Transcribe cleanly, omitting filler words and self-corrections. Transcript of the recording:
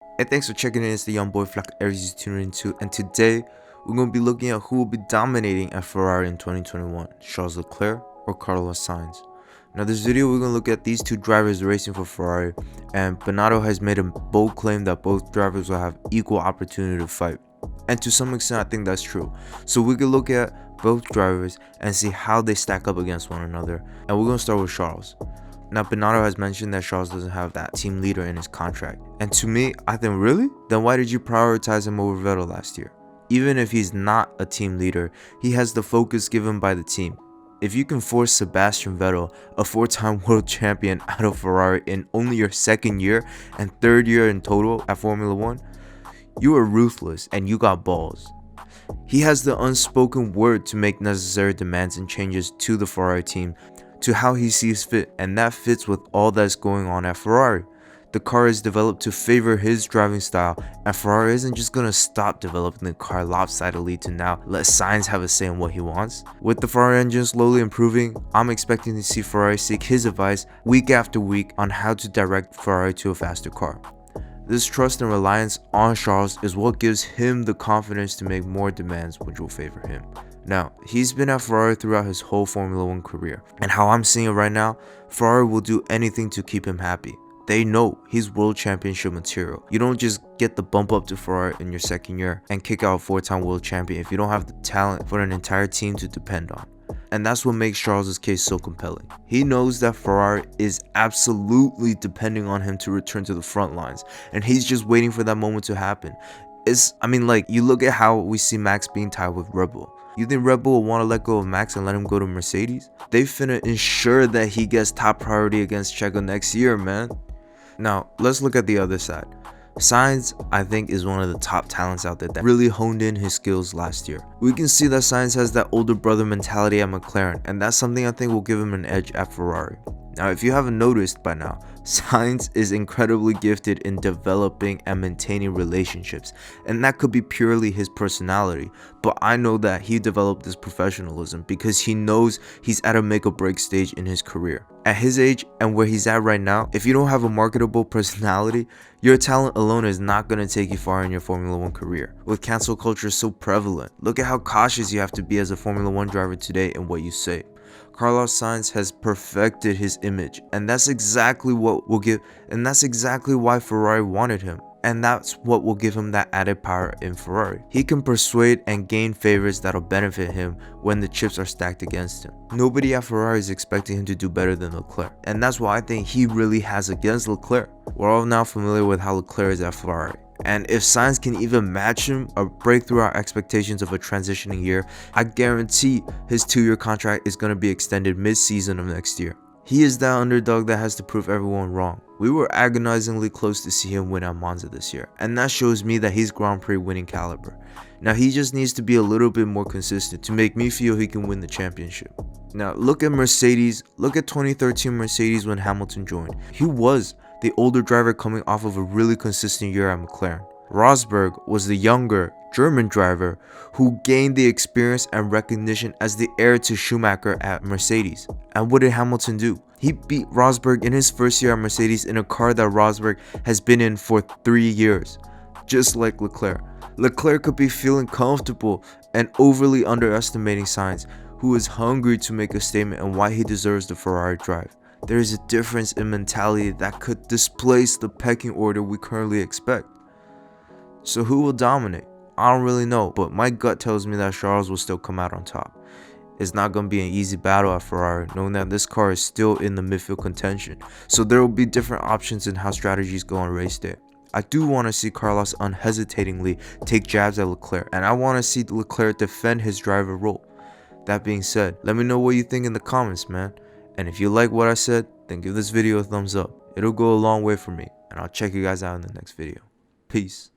Hey, thanks for checking in. It's the young boy Flock Aries tuning into, and today we're going to be looking at who will be dominating at Ferrari in 2021, Charles Leclerc or Carlos Sainz. Now, this video we're going to look at these two drivers racing for Ferrari, and Bernardo has made a bold claim that both drivers will have equal opportunity to fight, and to some extent I think that's true. So we can look at both drivers and see how they stack up against one another, and we're going to start with Charles. Now, Bernardo has mentioned that Charles doesn't have that team leader in his contract. And to me, I think, really? Then why did you prioritize him over Vettel last year? Even if he's not a team leader, he has the focus given by the team. If you can force Sebastian Vettel, a 4-time world champion, out of Ferrari in only your second year and third year in total at Formula 1, you are ruthless and you got balls. He has the unspoken word to make necessary demands and changes to the Ferrari team to how he sees fit, and that fits with all that's going on at Ferrari. The car is developed to favor his driving style, and Ferrari isn't just gonna stop developing the car lopsidedly to now let Sainz have a say in what he wants. With the Ferrari engine slowly improving, I'm expecting to see Ferrari seek his advice week after week on how to direct Ferrari to a faster car. This trust and reliance on Charles is what gives him the confidence to make more demands which will favor him. Now, he's been at Ferrari throughout his whole Formula 1 career, and how I'm seeing it right now, Ferrari will do anything to keep him happy. They know he's world championship material. You don't just get the bump up to Ferrari in your second year and kick out a 4-time world champion if you don't have the talent for an entire team to depend on. And that's what makes Charles' case so compelling. He knows that Ferrari is absolutely depending on him to return to the front lines, and he's just waiting for that moment to happen. You look at how we see Max being tied with Red Bull. You think Red Bull will want to let go of Max and let him go to Mercedes? They finna ensure that he gets top priority against Checo next year, man. Now, let's look at the other side. Sainz, I think, is one of the top talents out there that really honed in his skills last year. We can see that Sainz has that older brother mentality at McLaren, and that's something I think will give him an edge at Ferrari. Now, if you haven't noticed by now, Sainz is incredibly gifted in developing and maintaining relationships, and that could be purely his personality, but I know that he developed this professionalism because he knows he's at a make or break stage in his career. At his age and where he's at right now, if you don't have a marketable personality, your talent alone is not going to take you far in your Formula 1 career. With cancel culture so prevalent, look at how cautious you have to be as a Formula 1 driver today in what you say. Carlos Sainz has perfected his image, and that's exactly why Ferrari wanted him, and that's what will give him that added power in Ferrari. He can persuade and gain favors that'll benefit him when the chips are stacked against him. Nobody at Ferrari is expecting him to do better than Leclerc, and that's why I think he really has against Leclerc. We're all now familiar with how Leclerc is at Ferrari, and if Sainz can even match him or break through our expectations of a transitioning year, I guarantee his 2-year contract is going to be extended mid-season of next year. He is that underdog that has to prove everyone wrong. We were agonizingly close to see him win at Monza this year, and that shows me that he's Grand Prix winning caliber. Now, he just needs to be a little bit more consistent to make me feel he can win the championship. Now, look at Mercedes. Look at 2013 Mercedes when Hamilton joined. He was the older driver coming off of a really consistent year at McLaren. Rosberg was the younger German driver who gained the experience and recognition as the heir to Schumacher at Mercedes. And what did Hamilton do? He beat Rosberg in his first year at Mercedes in a car that Rosberg has been in for 3 years. Just like Leclerc. Leclerc could be feeling comfortable and overly underestimating Sainz, who is hungry to make a statement and why he deserves the Ferrari drive. There is a difference in mentality that could displace the pecking order we currently expect. So who will dominate? I don't really know, but my gut tells me that Charles will still come out on top. It's not going to be an easy battle at Ferrari, knowing that this car is still in the midfield contention. So there will be different options in how strategies go on race day. I do want to see Carlos unhesitatingly take jabs at Leclerc, and I want to see Leclerc defend his driver role. That being said, let me know what you think in the comments, man. And if you like what I said, then give this video a thumbs up. It'll go a long way for me, and I'll check you guys out in the next video. Peace.